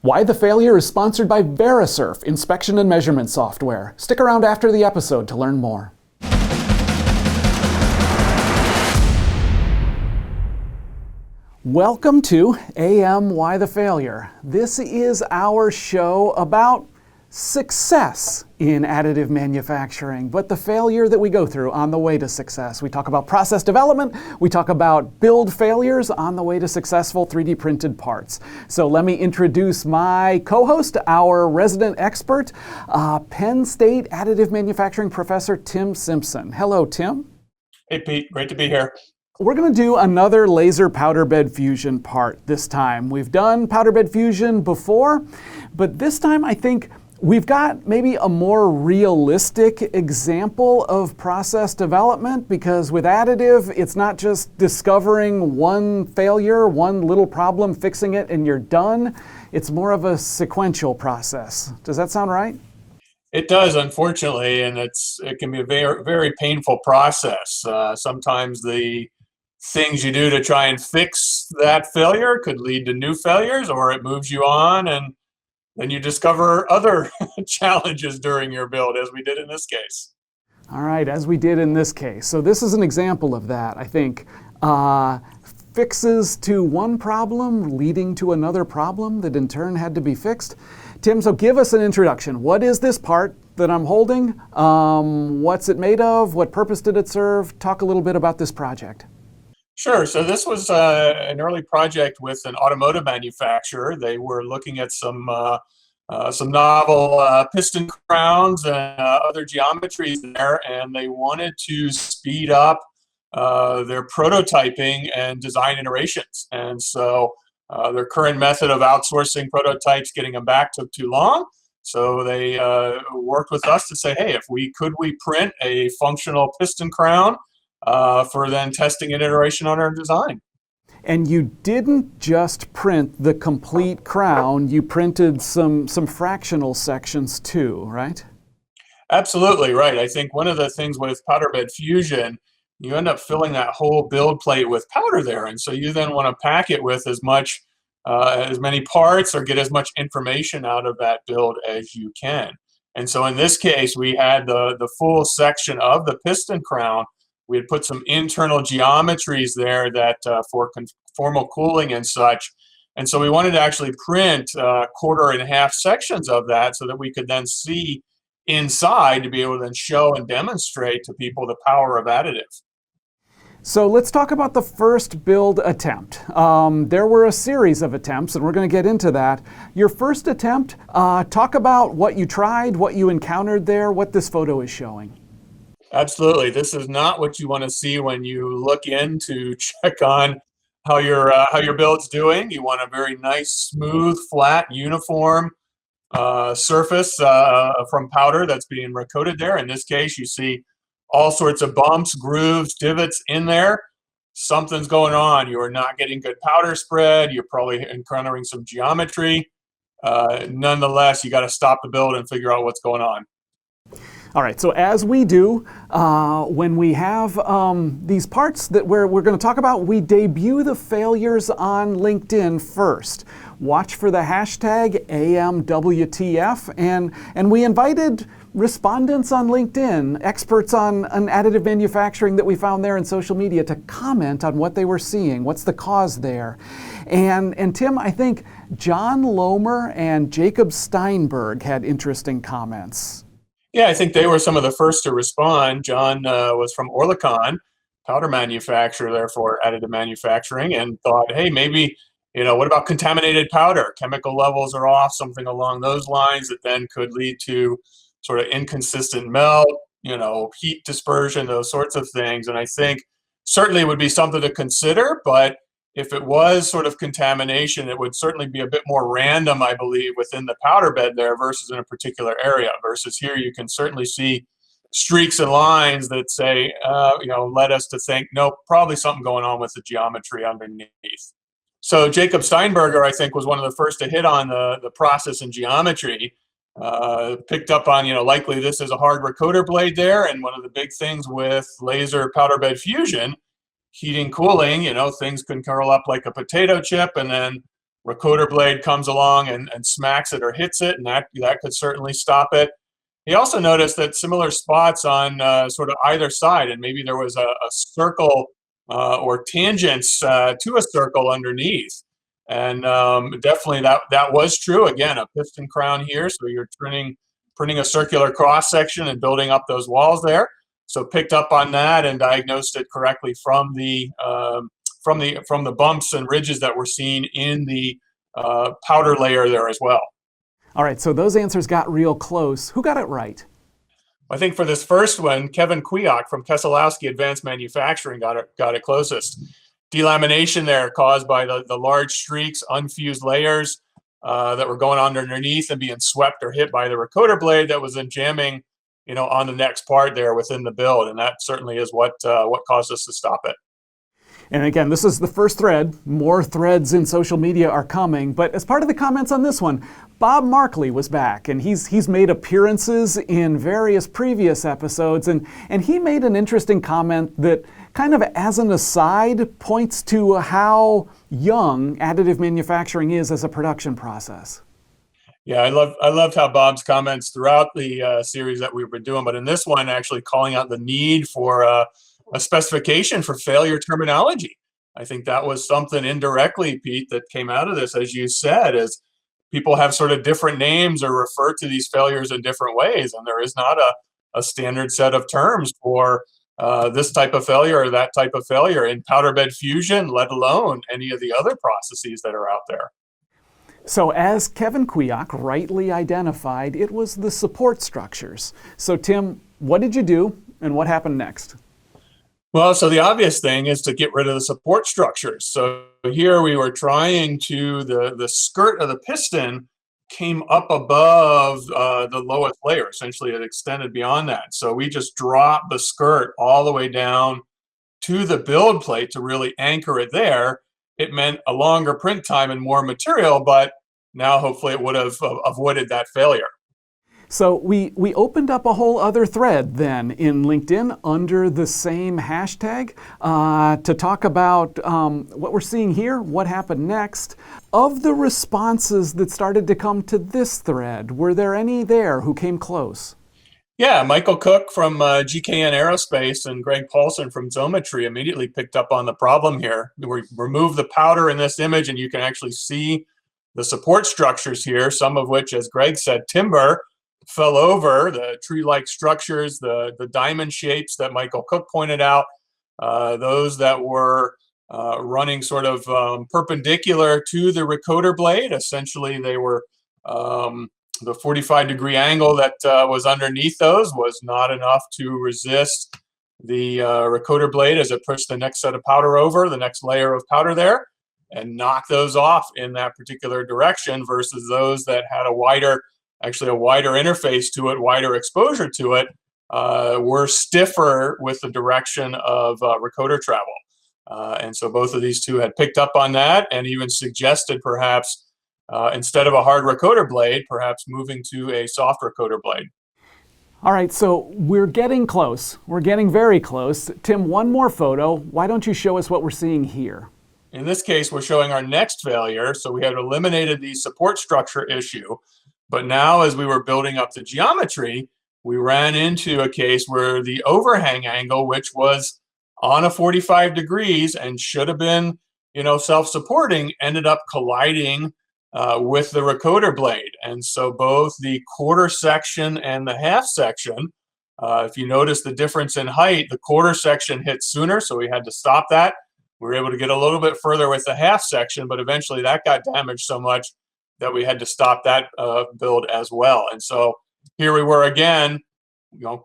Why the Failure is sponsored by Verisurf Inspection and Measurement Software. Stick around after the episode to learn more. Welcome to AM Why the Failure. This is our show about success in additive manufacturing, but the failure that we go through on the way to success. We talk about process development, we talk about build failures on the way to successful 3D printed parts. So let me introduce my co-host, our resident expert, Penn State additive manufacturing professor, Tim Simpson. Hello, Tim. Hey, Pete. Great to be here. We're going to do another laser powder bed fusion part this time. We've done powder bed fusion before, but this time I think we've got maybe a more realistic example of process development, because with additive, it's not just discovering one failure, one little problem, fixing it, and you're done. It's more of a sequential process. Does that sound right? It does, unfortunately, and it can be a very, very painful process. Sometimes the things you do to try and fix that failure could lead to new failures, or it moves you on, and then you discover other challenges during your build, as we did in this case. All right, as we did in this case. So this is an example of that, I think. Fixes to one problem leading to another problem that in turn had to be fixed. Tim, so give us an introduction. What is this part that I'm holding? What's it made of? What purpose did it serve? Talk a little bit about this project. Sure. So this was an early project with an automotive manufacturer. They were looking at some novel piston crowns and other geometries there, and they wanted to speed up their prototyping and design iterations. And so their current method of outsourcing prototypes, getting them back, took too long. So they worked with us to say, hey, could we print a functional piston crown for then testing and iteration on our design. And you didn't just print the complete crown, you printed some fractional sections too, right? Absolutely, right. I think one of the things with powder bed fusion, you end up filling that whole build plate with powder there, and so you then want to pack it with as many parts or get as much information out of that build as you can. And so in this case, we had the full section of the piston crown. We had put some internal geometries there that for conformal cooling and such. And so we wanted to actually print 1/4 sections of that so that we could then see inside to be able to then show and demonstrate to people the power of additive. So let's talk about the first build attempt. There were a series of attempts, and we're going to get into that. Your first attempt, talk about what you tried, what you encountered there, what this photo is showing. Absolutely. This is not what you want to see when you look in to check on how your build's doing. You want a very nice, smooth, flat, uniform surface from powder that's being recoated there. In this case, you see all sorts of bumps, grooves, divots in there. Something's going on. You are not getting good powder spread. You're probably encountering some geometry. Nonetheless, you got to stop the build and figure out what's going on. All right, so as we do, when we have these parts that we're going to talk about, we debut the failures on LinkedIn first. Watch for the hashtag AMWTF, and we invited respondents on LinkedIn, experts on additive manufacturing that we found there in social media, to comment on what they were seeing, what's the cause there. And Tim, I think John Lomer and Jacob Steinberg had interesting comments. Yeah, I think they were some of the first to respond. John was from Oerlikon, powder manufacturer there for additive manufacturing, and thought, hey, maybe, what about contaminated powder? Chemical levels are off, something along those lines that then could lead to sort of inconsistent melt, heat dispersion, those sorts of things. And I think certainly it would be something to consider, but if it was sort of contamination, it would certainly be a bit more random, I believe, within the powder bed there versus in a particular area. Versus here, you can certainly see streaks and lines that say, led us to think, nope, probably something going on with the geometry underneath. So Jacob Steinberger, I think, was one of the first to hit on the process and geometry. Picked up on, likely this is a hard recoater blade there, and one of the big things with laser powder bed fusion, heating, cooling, things can curl up like a potato chip, and then rotor blade comes along and smacks it or hits it, and that could certainly stop it. He also noticed that similar spots on sort of either side, and maybe there was a circle or tangents to a circle underneath. And definitely that was true. Again, a piston crown here, so you're printing a circular cross section and building up those walls there. So picked up on that and diagnosed it correctly from the bumps and ridges that were seen in the powder layer there as well. All right, so those answers got real close. Who got it right? I think for this first one, Kevin Kwiak from Keselowski Advanced Manufacturing got it closest. Delamination there caused by the large streaks, unfused layers that were going on underneath and being swept or hit by the rotor blade that was then jamming, on the next part there within the build, and that certainly is what caused us to stop it. And again, this is the first thread. More threads in social media are coming. But as part of the comments on this one, Bob Markley was back, and he's made appearances in various previous episodes, and he made an interesting comment that kind of as an aside points to how young additive manufacturing is as a production process. Yeah, I loved how Bob's comments throughout the series that we've been doing, but in this one, actually calling out the need for a specification for failure terminology. I think that was something indirectly, Pete, that came out of this, as you said, is people have sort of different names or refer to these failures in different ways, and there is not a standard set of terms for this type of failure or that type of failure in powder bed fusion, let alone any of the other processes that are out there. So as Kevin Kwiak rightly identified, it was the support structures. So Tim, what did you do and what happened next? Well, so the obvious thing is to get rid of the support structures. So here we were trying to, the skirt of the piston came up above the lowest layer. Essentially, it extended beyond that. So we just dropped the skirt all the way down to the build plate to really anchor it there. It meant a longer print time and more material, but now hopefully it would have avoided that failure. So we opened up a whole other thread then in LinkedIn under the same hashtag to talk about what we're seeing here, what happened next. Of the responses that started to come to this thread, were there any there who came close? Yeah, Michael Cook from GKN Aerospace and Greg Paulson from Xometry immediately picked up on the problem here. We removed the powder in this image, and you can actually see the support structures here, some of which, as Greg said, timber, fell over, the tree-like structures, the diamond shapes that Michael Cook pointed out, those that were running sort of perpendicular to the rotor blade. Essentially, they were the 45-degree angle that was underneath those was not enough to resist the rotor blade as it pushed the next set of powder over, the next layer of powder there, and knock those off in that particular direction versus those that had a wider interface to it, wider exposure to it, were stiffer with the direction of rotor travel. And so both of these two had picked up on that and even suggested perhaps instead of a hard rotor blade, perhaps moving to a soft rotor blade. All right, so we're getting close. We're getting very close. Tim, one more photo. Why don't you show us what we're seeing here? In this case, we're showing our next failure. So we had eliminated the support structure issue. But now as we were building up the geometry, we ran into a case where the overhang angle, which was on a 45 degrees and should have been, self-supporting, ended up colliding with the rotor blade. And so both the quarter section and the half section, if you notice the difference in height, the quarter section hit sooner, so we had to stop that. We were able to get a little bit further with the half section, but eventually that got damaged so much that we had to stop that build as well. And so here we were again,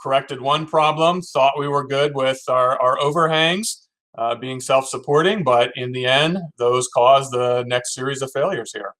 corrected one problem, thought we were good with our overhangs being self-supporting, but in the end, those caused the next series of failures here.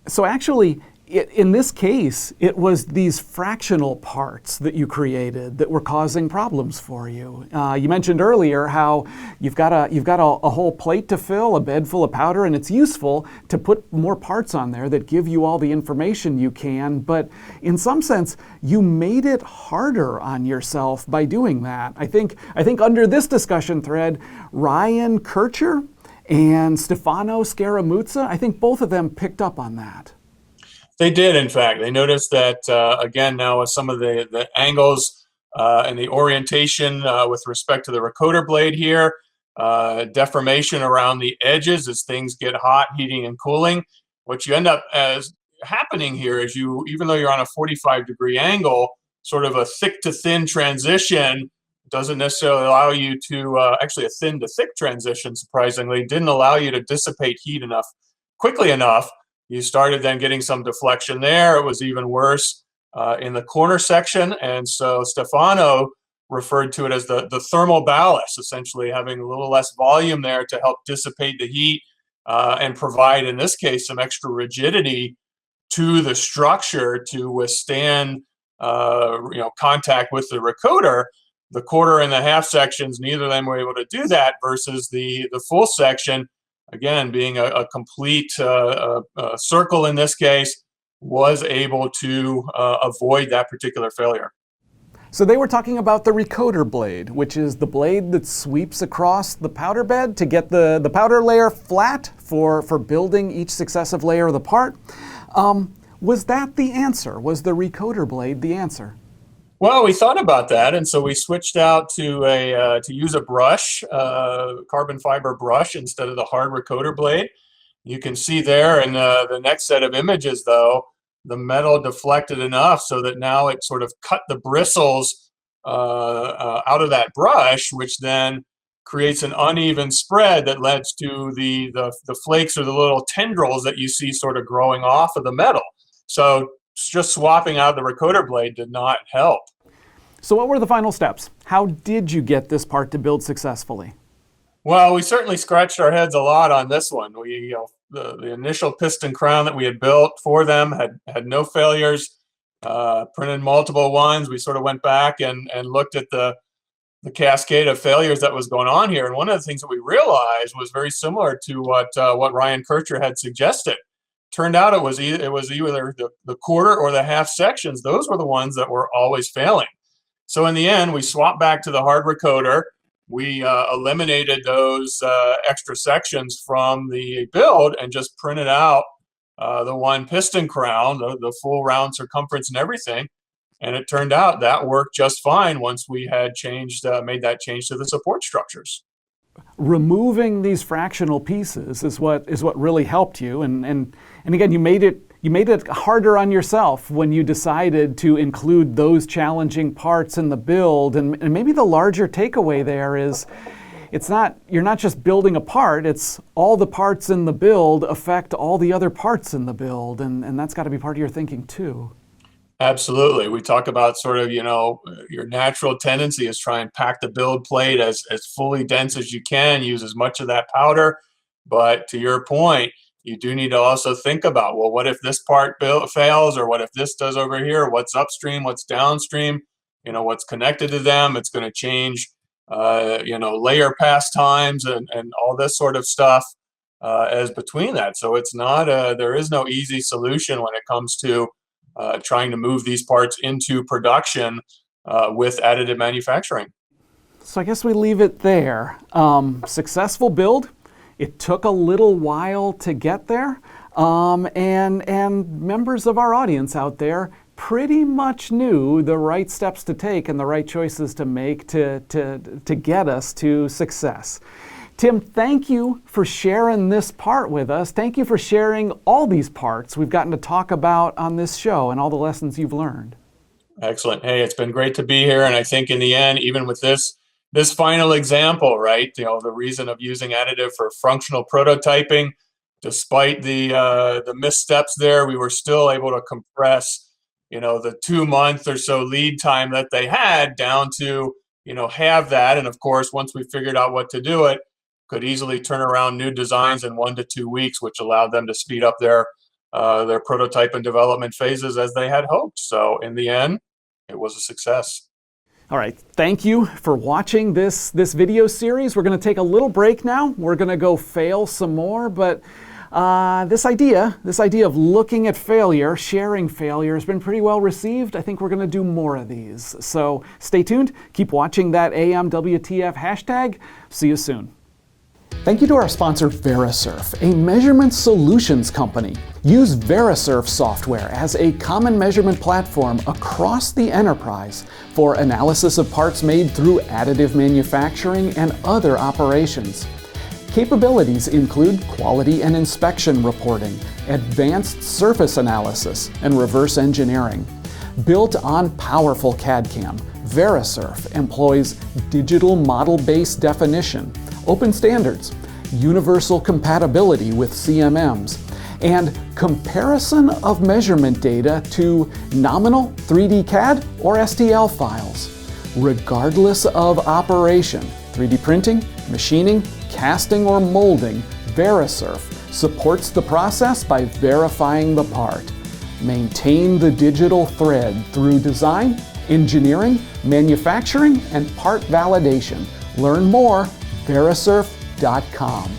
So actually, in this case, it was these fractional parts that you created that were causing problems for you. You mentioned earlier how you've got a whole plate to fill, a bed full of powder, and it's useful to put more parts on there that give you all the information you can. But in some sense, you made it harder on yourself by doing that. I think under this discussion thread, Ryan Kircher and Stefano Scaramuzza. I think both of them picked up on that. They did, in fact. They noticed that, again, now with some of the angles and the orientation with respect to the recoder blade here, deformation around the edges as things get hot, heating and cooling. What you end up as happening here is you, even though you're on a 45-degree angle, sort of a thick to thin transition doesn't necessarily allow you to, actually a thin to thick transition, surprisingly, didn't allow you to dissipate heat quickly enough. You started then getting some deflection there. It was even worse in the corner section. And so Stefano referred to it as the thermal ballast, essentially having a little less volume there to help dissipate the heat and provide, in this case, some extra rigidity to the structure to withstand contact with the recoder. The quarter and the half sections, neither of them were able to do that, versus the full section, again, being a complete circle in this case, was able to avoid that particular failure. So they were talking about the recoder blade, which is the blade that sweeps across the powder bed to get the powder layer flat for building each successive layer of the part. Was that the answer? Was the recoder blade the answer? Well, we thought about that, and so we switched out to use a brush, carbon fiber brush, instead of the hard recoder blade. You can see there in the next set of images, though, the metal deflected enough so that now it sort of cut the bristles out of that brush, which then creates an uneven spread that leads to the flakes or the little tendrils that you see sort of growing off of the metal. So just swapping out the recoder blade did not help. So what were the final steps? How did you get this part to build successfully? Well, we certainly scratched our heads a lot on this one. The initial piston crown that we had built for them had no failures, printed multiple ones. We sort of went back and looked at the cascade of failures that was going on here. And one of the things that we realized was very similar to what Ryan Kircher had suggested. Turned out it was either the quarter or the half sections. Those were the ones that were always failing. So in the end, we swapped back to the hard recoder. We eliminated those extra sections from the build and just printed out the one piston crown, the full round circumference and everything. And it turned out that worked just fine once we had made that change to the support structures. Removing these fractional pieces is what really helped you, and again, you made it harder on yourself when you decided to include those challenging parts in the build. And maybe the larger takeaway there is you're not just building a part, it's all the parts in the build affect all the other parts in the build, and that's got to be part of your thinking too. Absolutely. We talk about sort of, your natural tendency is try and pack the build plate as fully dense as you can, use as much of that powder. But to your point, you do need to also think about, well, what if this part fails, or what if this does over here? What's upstream? What's downstream? What's connected to them? It's going to change, layer pass times and all this sort of stuff as between that. So it's not there is no easy solution when it comes to trying to move these parts into production with additive manufacturing. So I guess we leave it there. Successful build. It took a little while to get there, and members of our audience out there pretty much knew the right steps to take and the right choices to make to get us to success. Tim, thank you for sharing this part with us. Thank you for sharing all these parts we've gotten to talk about on this show and all the lessons you've learned. Excellent. Hey, it's been great to be here. And I think in the end, even with this final example, right, the reason of using additive for functional prototyping, despite the missteps there, we were still able to compress, the 2-month or so lead time that they had down to, have that. And of course, once we figured out what to do it, could easily turn around new designs in 1 to 2 weeks, which allowed them to speed up their prototype and development phases as they had hoped. So in the end, it was a success. All right, thank you for watching this video series. We're going to take a little break now. We're going to go fail some more, but this idea of looking at failure, sharing failure, has been pretty well received. I think we're going to do more of these. So stay tuned. Keep watching that AMWTF hashtag. See you soon. Thank you to our sponsor Verisurf, a measurement solutions company. Use Verisurf software as a common measurement platform across the enterprise for analysis of parts made through additive manufacturing and other operations. Capabilities include quality and inspection reporting, advanced surface analysis, and reverse engineering. Built on powerful CAD/CAM, Verisurf employs digital model-based definition, open standards, universal compatibility with CMMs, and comparison of measurement data to nominal 3D CAD or STL files. Regardless of operation, 3D printing, machining, casting, or molding, Verisurf supports the process by verifying the part. Maintain the digital thread through design, engineering, manufacturing, and part validation. Learn more, Verisurf.com.